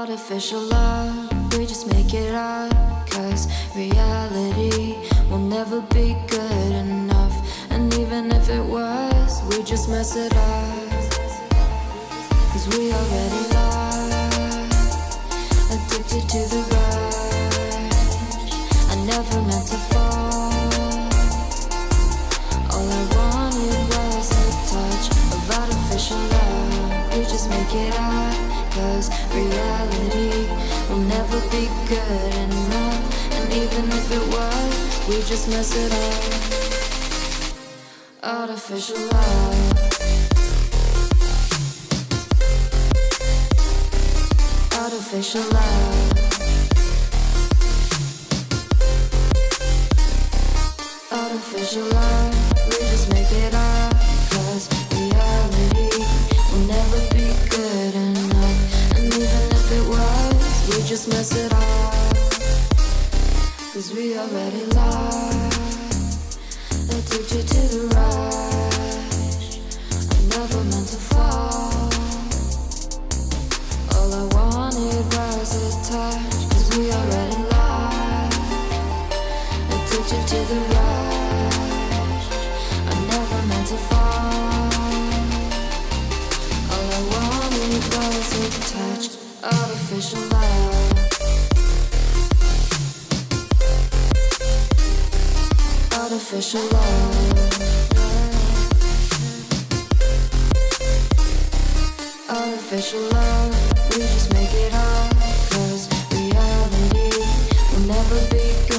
Artificial love, we just make it up. Cause reality will never be good enough. And even if it was, we just mess it up. Cause we already lost, addicted to the rush. I never meant to fall. All I wanted was a touch of artificial love. We just make it up. Cause reality will never be good enough. And even if it was, we just mess it up. Artificial love. Artificial love. Artificial love. We just make it up. Cause reality will never be good enough. And even if it was, we just mess it up. Cause we already lost, addicted to the rush. I never meant to fall. All I wanted was a touch. Cause we already lost, addicted to the rush. I never meant to fall. All I wanted was a touch. Artificial love. Artificial love. Artificial love. We just make it up. Cause reality will never be good.